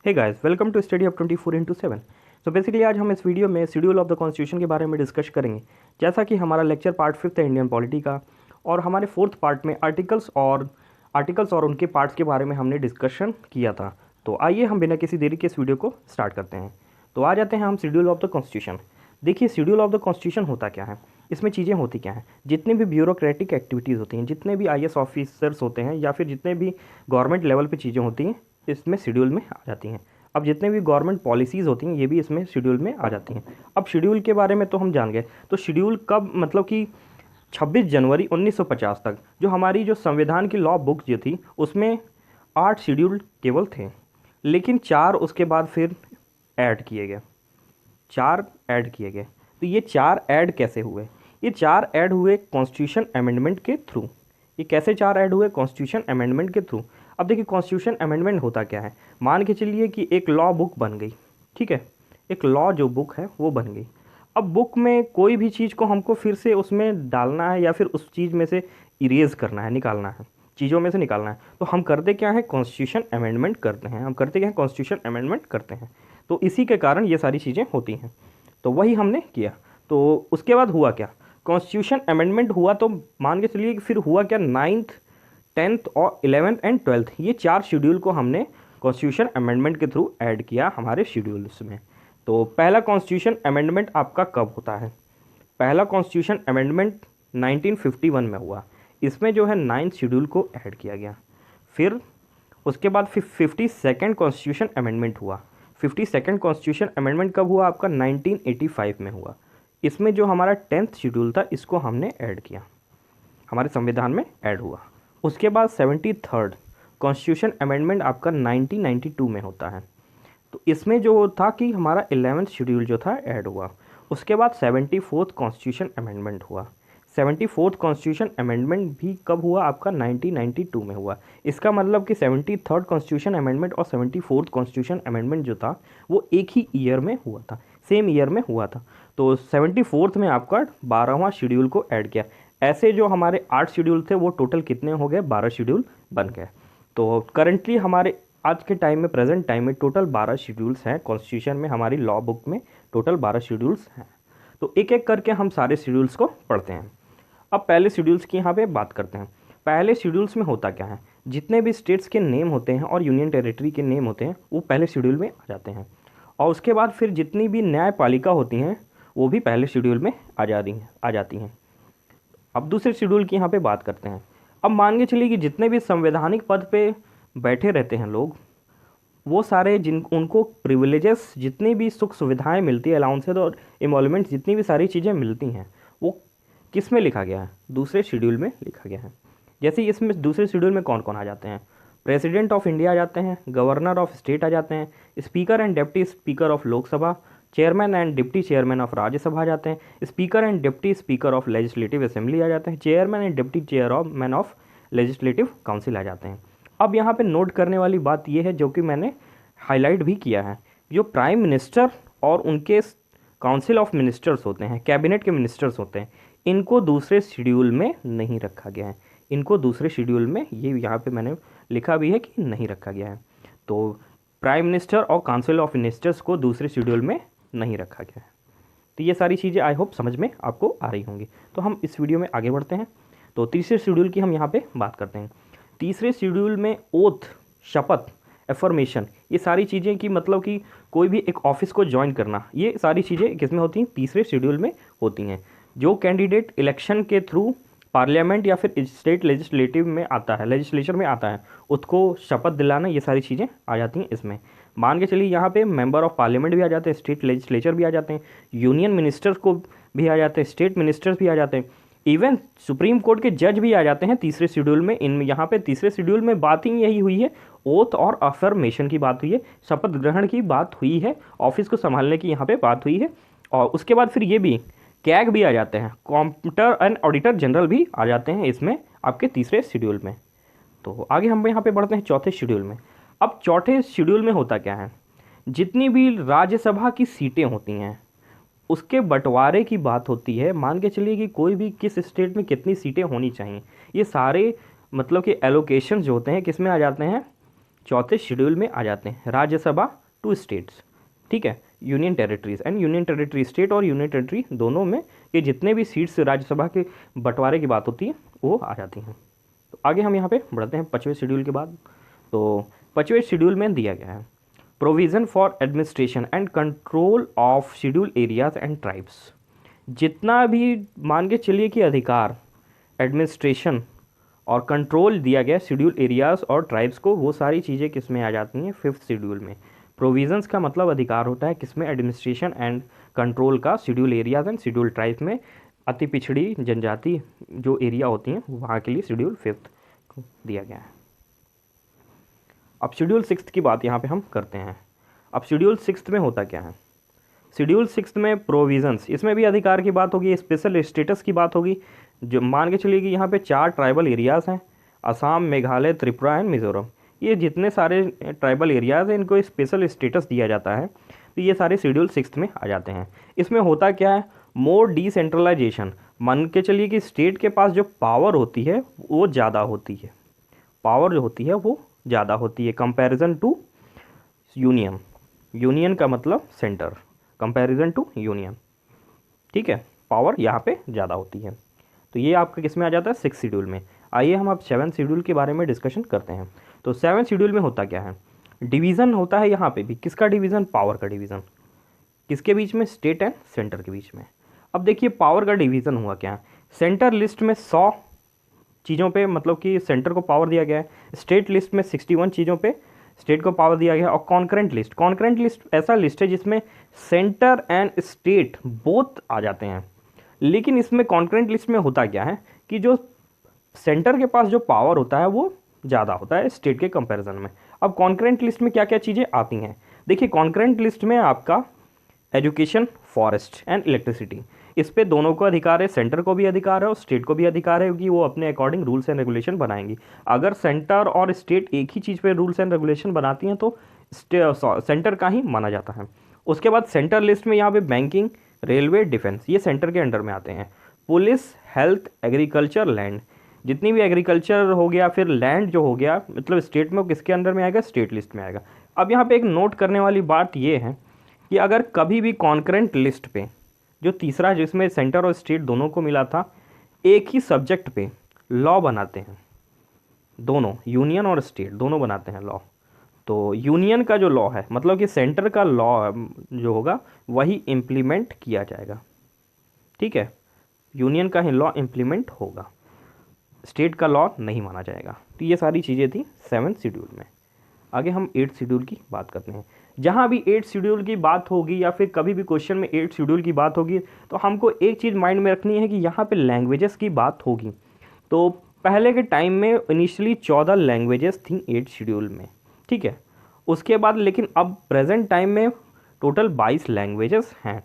Hey guys, welcome to study of 24/7। So basically आज हम इस वीडियो में शेड्यूल ऑफ द कॉन्स्टिट्यूशन के बारे में डिस्कस करेंगे। जैसा कि हमारा लेक्चर पार्ट 5 है इंडियन पॉलिटी का, और हमारे 4th पार्ट में आर्टिकल्स और उनके पार्ट्स के बारे में हमने डिस्कशन किया था। तो आइए हम बिना किसी देरी के इस वीडियो को स्टार्ट करते हैं। तो आ जाते हैं हम शेड्यूल ऑफ द कॉन्स्टिट्यूशन। देखिए, शेड्यूल ऑफ द कॉन्स्टिट्यूशन होता क्या है, इसमें चीज़ें होती क्या हैं। जितने भी ब्यूरोक्रेटिक एक्टिविटीज़ होती हैं, जितने भी आईएएस ऑफिसर्स होते हैं, या फिर जितने भी गवर्नमेंट लेवल पे चीज़ें होती हैं, इसमें शेड्यूल में आ जाती हैं। अब जितने भी गवर्नमेंट पॉलिसीज़ होती हैं, ये भी इसमें शेड्यूल में आ जाती हैं। अब शेड्यूल के बारे में तो हम जान गए। तो शेड्यूल कब, मतलब कि 26 जनवरी 1950 तक जो हमारी जो संविधान की लॉ बुक जो थी, उसमें 8 शेड्यूल केवल थे, लेकिन 4 उसके बाद फिर ऐड किए गए। 4 ऐड किए गए। तो ये 4 ऐड कैसे हुए? ये 4 ऐड हुए कॉन्स्टिट्यूशन अमेंडमेंट के थ्रू। ये कैसे 4 ऐड हुए? कॉन्स्टिट्यूशन अमेंडमेंट के थ्रू। अब देखिए, कॉन्स्टिट्यूशन अमेंडमेंट होता क्या है। मान के चलिए कि एक लॉ बुक बन गई, ठीक है, एक लॉ जो बुक है वो बन गई। अब बुक में कोई भी चीज़ को हमको फिर से उसमें डालना है, या फिर उस चीज़ में से इरेज करना है, निकालना है, चीज़ों में से निकालना है। तो हम करते क्या है? कॉन्स्टिट्यूशन अमेंडमेंट करते हैं। हम करते क्या है? कॉन्स्टिट्यूशन अमेंडमेंट करते हैं। तो इसी के कारण ये सारी चीज़ें होती हैं। तो वही हमने किया। तो उसके बाद हुआ क्या? कॉन्स्टिट्यूशन अमेंडमेंट हुआ, तो मान के चलिए कि फिर हुआ क्या, 9th 10th और 11th एंड 12th, ये 4 शेड्यूल को हमने कॉन्स्टिट्यूशन अमेंडमेंट के थ्रू ऐड किया हमारे शेड्यूल्स में। तो पहला कॉन्स्टिट्यूशन अमेंडमेंट आपका कब होता है? पहला कॉन्स्टिट्यूशन अमेंडमेंट 1951 में हुआ। इसमें जो है 9th शेड्यूल को ऐड किया गया। फिर उसके बाद 52nd कॉन्स्टिट्यूशन अमेंडमेंट हुआ। 52nd कॉन्स्टिट्यूशन अमेंडमेंट कब हुआ? आपका 1985 में हुआ। इसमें जो हमारा 10th शेड्यूल था, इसको हमने ऐड किया, हमारे संविधान में ऐड हुआ। उसके बाद 73rd कॉन्स्टिट्यूशन अमेंडमेंट आपका 1992 में होता है। तो इसमें जो था कि हमारा 11th शेड्यूल जो था ऐड हुआ। उसके बाद 74th कॉन्स्टिट्यूशन अमेंडमेंट हुआ। 74th कॉन्स्टिट्यूशन अमेंडमेंट भी कब हुआ? आपका 1992 में हुआ। इसका मतलब कि 73rd कॉन्स्टिट्यूशन अमेंडमेंट और 74th कॉन्स्टिट्यूशन अमेंडमेंट जो था वो एक ही ईयर में हुआ था, सेम ईयर में हुआ था। तो 74th में आपका 12वां शेड्यूल को ऐड किया। ऐसे जो हमारे 8 शेड्यूल थे वो टोटल कितने हो गए? 12 शेड्यूल बन गए। तो करंटली हमारे आज के टाइम में, प्रेजेंट टाइम में, टोटल 12 शेड्यूल्स हैं कॉन्स्टिट्यूशन में। हमारी लॉ बुक में टोटल 12 शेड्यूल्स हैं। तो एक एक करके हम सारे शेड्यूल्स को पढ़ते हैं। अब पहले शेड्यूल्स की यहाँ पे बात करते हैं। पहले शेड्यूल्स में होता क्या है? जितने भी स्टेट्स के नेम होते हैं और यूनियन टेरिटरी के नेम होते हैं, वो पहले शेड्यूल में आ जाते हैं। और उसके बाद फिर जितनी भी न्यायपालिका होती हैं, वो भी पहले शेड्यूल में आ जाती हैं। अब दूसरे शेड्यूल की यहाँ पे बात करते हैं। अब मान के चलिए कि जितने भी संवैधानिक पद पे बैठे रहते हैं लोग, वो सारे उनको प्रिविलेजेस, जितनी भी सुख सुविधाएं मिलती है, अलाउंसेस और एमोलमेंट, जितनी भी सारी चीज़ें मिलती हैं, वो किस में लिखा गया है? दूसरे शेड्यूल में लिखा गया है। जैसे इसमें दूसरे शेड्यूल में कौन कौन आ जाते हैं? प्रेसिडेंट ऑफ इंडिया आ जाते हैं, गवर्नर ऑफ स्टेट आ जाते हैं, speaker and deputy speaker of Lok Sabha, chairman and deputy chairman of Rajya Sabha आ जाते हैं, speaker and deputy speaker of legislative assembly आ जाते हैं, chairman and deputy chairman of legislative council आ जाते हैं। अब यहाँ पे नोट करने वाली बात यह है, जो कि मैंने हाईलाइट भी किया है, जो प्राइम मिनिस्टर और उनके काउंसिल ऑफ मिनिस्टर्स होते हैं, कैबिनेट के मिनिस्टर्स होते हैं, इनको दूसरे शेड्यूल में नहीं रखा गया है। इनको दूसरे शेड्यूल में, ये यहाँ पे मैंने लिखा भी है कि नहीं रखा गया है। तो प्राइम मिनिस्टर और काउंसिल ऑफ मिनिस्टर्स को दूसरे शेड्यूल में नहीं रखा गया है। तो ये सारी चीज़ें आई होप समझ में आपको आ रही होंगी। तो हम इस वीडियो में आगे बढ़ते हैं। तो तीसरे शेड्यूल की हम यहाँ पे बात करते हैं। तीसरे शेड्यूल में ओथ, शपथ, एफर्मेशन, ये सारी चीज़ें की, मतलब कि कोई भी एक ऑफिस को ज्वाइन करना, ये सारी चीज़ें किसमें होती हैं? तीसरे शेड्यूल में होती हैं। जो कैंडिडेट इलेक्शन के थ्रू पार्लियामेंट या फिर स्टेट लेजिस्लेटिव में आता है, लेजिस्लेचर में आता है, उसको शपथ दिलाना, ये सारी चीज़ें आ जाती हैं इसमें। मान के चलिए यहाँ पे मेंबर ऑफ पार्लियामेंट भी आ जाते हैं, स्टेट लेजिस्लेचर भी आ जाते हैं, यूनियन मिनिस्टर्स को भी आ जाते हैं, स्टेट मिनिस्टर्स भी आ जाते हैं, इवन सुप्रीम कोर्ट के जज भी आ जाते हैं तीसरे शेड्यूल में। इन यहाँ पे तीसरे शेड्यूल में बात ही यही हुई है, ओथ और अफर्मेशन की बात हुई है, शपथ ग्रहण की बात हुई है, ऑफिस को संभालने की यहाँ पे बात हुई है। और उसके बाद फिर ये भी कैग भी आ जाते हैं, कॉम्पिटर एंड ऑडिटर जनरल भी आ जाते हैं इसमें आपके तीसरे शेड्यूल में। तो आगे हम यहाँ पे बढ़ते हैं चौथे शेड्यूल में। अब चौथे शेड्यूल में होता क्या है? जितनी भी राज्यसभा की सीटें होती हैं, उसके बंटवारे की बात होती है। मान के चलिए कि कोई भी किस स्टेट में कितनी सीटें होनी चाहिए, ये सारे मतलब कि एलोकेशन जो होते हैं किस में आ जाते हैं? चौथे शेड्यूल में आ जाते हैं राज्यसभा टू स्टेट्स, ठीक है, union territories and union territory state और यूनियन टेरिटरी दोनों में ये जितने भी सीट्स राज्यसभा के बंटवारे की बात होती है वो आ जाती हैं। तो आगे हम यहाँ पे बढ़ते हैं 5वें शेड्यूल के बाद। तो 5वें शेड्यूल में दिया गया है provision for administration and control of schedule areas and tribes. जितना भी मान के चलिए कि अधिकार, एडमिनिस्ट्रेशन और कंट्रोल दिया गया शेड्यूल एरियाज और ट्राइब्स को, वो सारी चीज़ें किस में आ जाती हैं 5th शेड्यूल में। प्रोविजंस का मतलब अधिकार होता है किसमें, एडमिनिस्ट्रेशन एंड कंट्रोल का schedule areas and schedule tribes में। अति पिछड़ी जनजाति जो एरिया होती हैं वहाँ के लिए शेड्यूल 5th दिया गया है। अब शेड्यूल 6th की बात यहाँ पे हम करते हैं। अब शेड्यूल 6th में होता क्या है, शेड्यूल 6th में प्रोविजंस, इसमें भी अधिकार की बात होगी, स्पेशल स्टेटस की बात होगी। जो मान के चलिए कि यहाँ पे 4 ट्राइबल एरियाज़ हैं, असम, मेघालय, त्रिपुरा एंड मिज़ोरम। ये जितने सारे ट्राइबल एरियाज़ हैं इनको स्पेशल स्टेटस दिया जाता है, तो ये सारे शेड्यूल 6th में आ जाते हैं। इसमें होता क्या है, मोर डिसेंट्रलाइजेशन। मान के चलिए कि स्टेट के पास जो पावर होती है वो ज़्यादा होती है, पावर जो होती है वो ज़्यादा होती है कंपैरिजन टू यूनियन। यूनियन का मतलब सेंटर, कंपैरिजन टू यूनियन, ठीक है, पावर यहाँ पे ज़्यादा होती है। तो ये आपका किस में आ जाता है 6th शेड्यूल में। आइए हम अब 7th शेड्यूल के बारे में डिस्कशन करते हैं। तो 7th शेड्यूल में होता क्या है, डिवीज़न होता है यहाँ पे भी। किसका डिवीज़न, पावर का डिवीज़न। किसके बीच में, स्टेट एंड सेंटर के बीच में। अब देखिए पावर का डिवीज़न हुआ क्या है, सेंटर लिस्ट में 100 चीज़ों पे मतलब कि सेंटर को पावर दिया गया है, स्टेट लिस्ट में 61 चीज़ों पे स्टेट को पावर दिया गया है। और कॉन्करेंट लिस्ट, कॉन्करेंट लिस्ट ऐसा लिस्ट है जिसमें सेंटर एंड स्टेट बोथ आ जाते हैं। लेकिन इसमें कॉन्करेंट लिस्ट में होता क्या है कि जो सेंटर के पास जो पावर होता है वो ज़्यादा होता है स्टेट के कंपैरिजन में। अब कॉन्करेंट लिस्ट में क्या क्या चीज़ें आती हैं, देखिए कॉन्करेंट लिस्ट में आपका एजुकेशन, फॉरेस्ट एंड इलेक्ट्रिसिटी, इस पे दोनों को अधिकार है, सेंटर को भी अधिकार है और स्टेट को भी अधिकार है कि वो अपने अकॉर्डिंग रूल्स एंड रेगुलेशन बनाएंगी। अगर सेंटर और स्टेट एक ही चीज़ पे रूल्स एंड रेगुलेशन बनाती हैं तो सेंटर का ही माना जाता है। उसके बाद सेंटर लिस्ट में यहाँ पे बैंकिंग, रेलवे, डिफेंस, ये सेंटर के अंडर में आते हैं। पुलिस, हेल्थ, एग्रीकल्चर, लैंड, जितनी भी एग्रीकल्चर हो गया फिर लैंड जो हो गया मतलब स्टेट में, वो किसके अंडर में आएगा, स्टेट लिस्ट में आएगा। अब यहाँ पे एक नोट करने वाली बात ये है कि अगर कभी भी कॉन्करेंट लिस्ट पे जो तीसरा जिसमें सेंटर और स्टेट दोनों को मिला था, एक ही सब्जेक्ट पे लॉ बनाते हैं, दोनों यूनियन और स्टेट दोनों बनाते हैं लॉ, तो यूनियन का जो लॉ है मतलब कि सेंटर का लॉ जो होगा वही इम्प्लीमेंट किया जाएगा, ठीक है, यूनियन का ही लॉ इम्प्लीमेंट होगा, स्टेट का लॉ नहीं माना जाएगा। तो ये सारी चीज़ें थी 7th शेड्यूल में। आगे हम 8th शेड्यूल की बात करते हैं। जहाँ भी 8th शेड्यूल की बात होगी या फिर कभी भी क्वेश्चन में 8th शेड्यूल की बात होगी तो हमको एक चीज़ माइंड में रखनी है कि यहाँ पे लैंग्वेजेस की बात होगी। तो पहले के टाइम में इनिशियली 14 लैंग्वेजेस थी 8th शेड्यूल में, ठीक है, उसके बाद लेकिन अब प्रेजेंट टाइम में टोटल 22 लैंग्वेजेस हैं।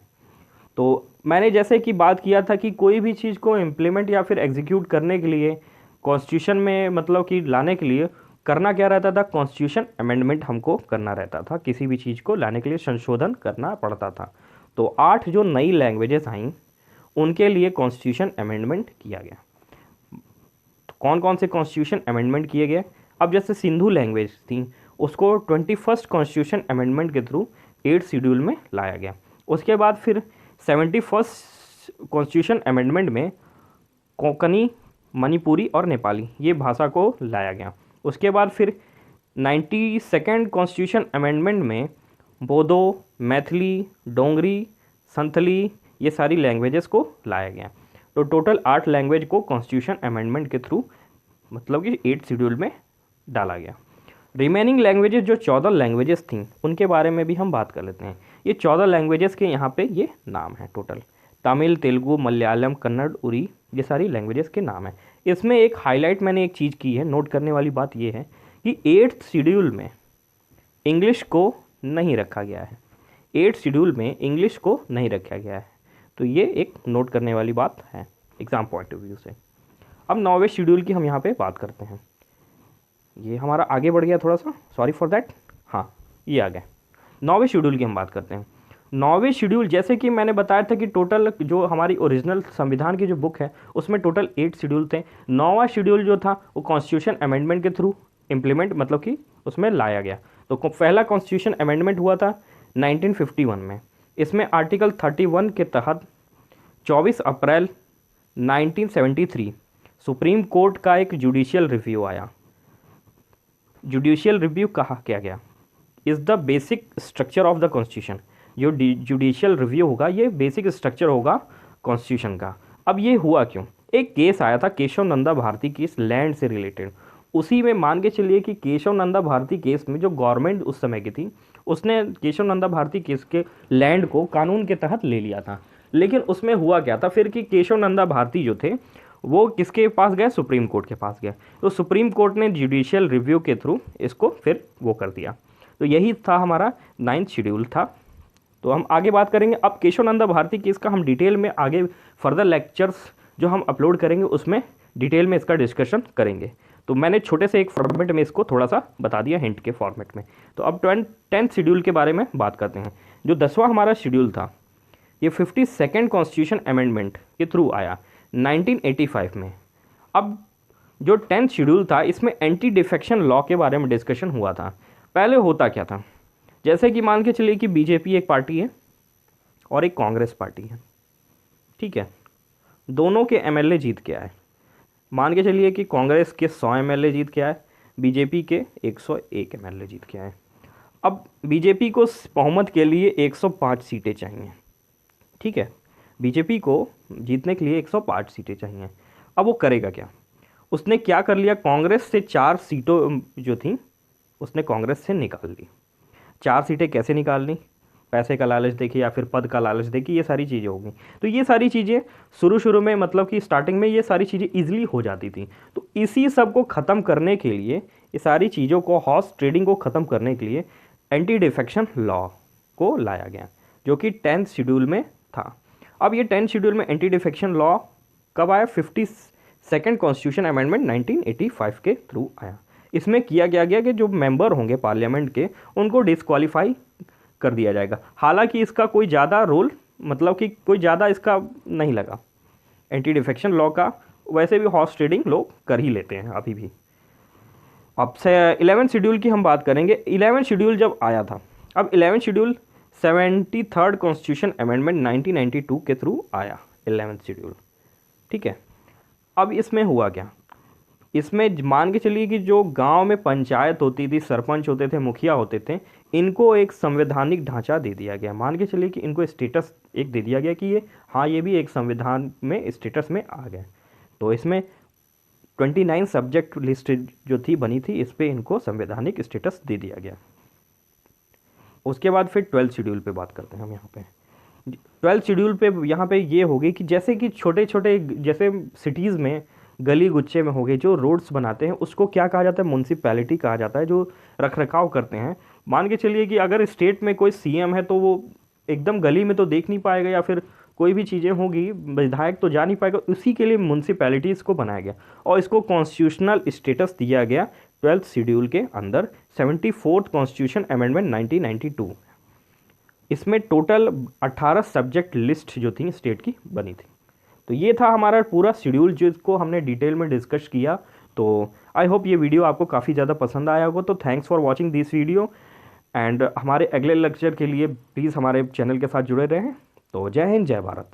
तो मैंने जैसे कि बात किया था कि कोई भी चीज़ को इम्प्लीमेंट या फिर एग्जीक्यूट करने के लिए कॉन्स्टिट्यूशन में मतलब कि लाने के लिए करना क्या रहता था, कॉन्स्टिट्यूशन अमेंडमेंट हमको करना रहता था, किसी भी चीज़ को लाने के लिए संशोधन करना पड़ता था। तो 8 जो नई लैंग्वेजेस आई उनके लिए कॉन्स्टिट्यूशन अमेंडमेंट किया गया। तो कौन कौन से कॉन्स्टिट्यूशन अमेंडमेंट किए गए, अब जैसे सिंधु लैंग्वेज थी उसको 21st कॉन्स्टिट्यूशन अमेंडमेंट के थ्रू 8th शेड्यूल में लाया गया। उसके बाद फिर 71st कॉन्स्टिट्यूशन अमेंडमेंट में कोंकणी, मणिपुरी और नेपाली ये भाषा को लाया गया। उसके बाद फिर 92nd कॉन्स्टिट्यूशन अमेंडमेंट में बोडो, मैथिली, डोंगरी, संथली ये सारी लैंग्वेजेस को लाया गया। तो टोटल 8 लैंग्वेज को कॉन्स्टिट्यूशन अमेंडमेंट के थ्रू मतलब कि 8th शेड्यूल में डाला गया। रिमेनिंग लैंग्वेजेस जो 14 लैंग्वेजेस थी उनके बारे में भी हम बात कर लेते हैं। ये 14 लैंग्वेजेस के यहाँ पे ये नाम है टोटल, तमिल, तेलुगु, मलयालम, कन्नड़, उरी, ये सारी लैंग्वेजेस के नाम है। इसमें एक हाईलाइट मैंने एक चीज़ की है, नोट करने वाली बात ये है कि 8th शेड्यूल में इंग्लिश को नहीं रखा गया है, 8th शेड्यूल में इंग्लिश को नहीं रखा गया है। तो ये एक नोट करने वाली बात है एग्ज़ाम पॉइंट ऑफ व्यू से। अब 9वें शेड्यूल की हम यहाँ पे बात करते हैं। ये हमारा आगे बढ़ गया थोड़ा सा, सॉरी फॉर दैट, हाँ ये आ गया। 9वें शेड्यूल की हम बात करते हैं। 9वें शेड्यूल जैसे कि मैंने बताया था कि टोटल जो हमारी ओरिजिनल संविधान की जो बुक है उसमें टोटल 8 शेड्यूल थे। 9वां शेड्यूल जो था वो कॉन्स्टिट्यूशन अमेंडमेंट के थ्रू इम्प्लीमेंट मतलब कि उसमें लाया गया। तो पहला कॉन्स्टिट्यूशन अमेंडमेंट हुआ था 1951 में। इसमें आर्टिकल 31 के तहत 24 अप्रैल 1973 सुप्रीम कोर्ट का एक जुडिशियल रिव्यू आया। जुडिशियल रिव्यू कहा क्या गया, is the basic structure of the constitution. जो जुडिशियल रिव्यू होगा ये बेसिक स्ट्रक्चर होगा कॉन्स्टिट्यूशन का। अब ये हुआ क्यों, एक केस आया था केशव नंदा भारती केस लैंड से रिलेटेड। उसी में मान के चलिए कि केशव नंदा भारती केस में जो गवर्नमेंट उस समय की थी उसने केशव नंदा भारती केस के लैंड को कानून के तहत ले लिया था। लेकिन उसमें हुआ क्या था फिर कि केशव नंदा भारती जो थे वो किसके पास गए, सुप्रीम कोर्ट के पास गए। तो सुप्रीम कोर्ट ने जुडिशियल रिव्यू के थ्रू इसको फिर वो कर दिया। तो यही था हमारा 9th शेड्यूल था। तो हम आगे बात करेंगे। अब केशव नंदा भारती केस का हम डिटेल में आगे फर्दर लेक्चर्स जो हम अपलोड करेंगे उसमें डिटेल में इसका डिस्कशन करेंगे। तो मैंने छोटे से एक फॉर्मेट में इसको थोड़ा सा बता दिया हिंट के फॉर्मेट में। तो अब 10th शेड्यूल के बारे में बात करते हैं। जो 10वां हमारा शेड्यूल था ये 52nd कॉन्स्टिट्यूशन अमेंडमेंट के थ्रू आया 1985 में। अब जो 10th शेड्यूल था इसमें एंटी डिफेक्शन लॉ के बारे में डिस्कशन हुआ था। पहले होता क्या था, जैसे कि मान के चलिए कि बीजेपी एक पार्टी है और एक कांग्रेस पार्टी है, ठीक है। दोनों के एमएलए जीत के आए। मान के चलिए कि कांग्रेस के 100 एमएलए जीत के आए, बीजेपी के 101 एमएलए जीत के आए। अब बीजेपी को बहुमत के लिए 105 सीटें चाहिए, ठीक है। बीजेपी को जीतने के लिए 105 सीटें चाहिए। अब वो करेगा क्या, उसने क्या कर लिया, कांग्रेस से 4 सीटों जो थी उसने कांग्रेस से निकाल ली। 4 सीटें कैसे निकाल ली, पैसे का लालच देखिए या फिर पद का लालच देखिए, ये सारी चीज़ें होंगी। तो ये सारी चीज़ें शुरू में मतलब कि स्टार्टिंग में ये सारी चीज़ें ईजिली हो जाती थी। तो इसी सब को ख़त्म करने के लिए, ये सारी चीज़ों को, हॉर्स ट्रेडिंग को ख़त्म करने के लिए एंटी डिफेक्शन लॉ को लाया गया जो कि 10th शेड्यूल में था। अब ये 10th शेड्यूल में एंटी डिफेक्शन लॉ कब आया, 52nd कॉन्स्टिट्यूशन अमेंडमेंट 1985 के थ्रू आया। इसमें किया गया कि जो मेंबर होंगे पार्लियामेंट के उनको डिस्क्वालीफाई कर दिया जाएगा। हालांकि इसका कोई ज़्यादा रोल मतलब कि कोई ज़्यादा इसका नहीं लगा एंटी डिफेक्शन लॉ का, वैसे भी हॉर्स ट्रेडिंग लोग कर ही लेते हैं अभी भी। अब से 11th शेड्यूल की हम बात करेंगे। 11th शेड्यूल जब आया था, अब 11th schedule 73rd constitution amendment 1992 के थ्रू आया 11th शेड्यूल, ठीक है। अब इसमें हुआ क्या, इसमें मान के चलिए कि जो गांव में पंचायत होती थी, सरपंच होते थे, मुखिया होते थे, इनको एक संवैधानिक ढांचा दे दिया गया। मान के चलिए कि इनको स्टेटस एक दे दिया गया कि ये हाँ ये भी एक संविधान में स्टेटस में आ गए। तो इसमें 29 सब्जेक्ट लिस्ट जो थी बनी थी, इस पर इनको संवैधानिक स्टेटस दे दिया गया। उसके बाद फिर 12th शेड्यूल पे बात करते हैं हम यहाँ पे। 12th शेड्यूल पे यहाँ पे ये होगी कि जैसे कि छोटे छोटे जैसे सिटीज़ में गली गुच्छे में हो गए जो रोड्स बनाते हैं उसको क्या कहा जाता है, म्यूनसिपैलिटी कहा जाता है, जो रख रखाव करते हैं। मान के चलिए कि अगर स्टेट में कोई सीएम है तो वो एकदम गली में तो देख नहीं पाएगा, या फिर कोई भी चीज़ें होगी विधायक तो जा नहीं पाएगा, उसी के लिए म्यूनसिपैलिटीज़ को बनाया गया और इसको कॉन्स्टिट्यूशनल स्टेटस दिया गया 12th शेड्यूल के अंदर 74th कॉन्स्टिट्यूशन अमेंडमेंट 1992। इसमें टोटल 18 सब्जेक्ट लिस्ट जो थी स्टेट की बनी थी। तो ये था हमारा पूरा शेड्यूल जिसको हमने डिटेल में डिस्कस किया। तो आई होप ये वीडियो आपको काफ़ी ज़्यादा पसंद आया होगा। तो thanks for watching this video and हमारे अगले लेक्चर के लिए प्लीज़ हमारे चैनल के साथ जुड़े रहें। तो जय हिंद, जय भारत।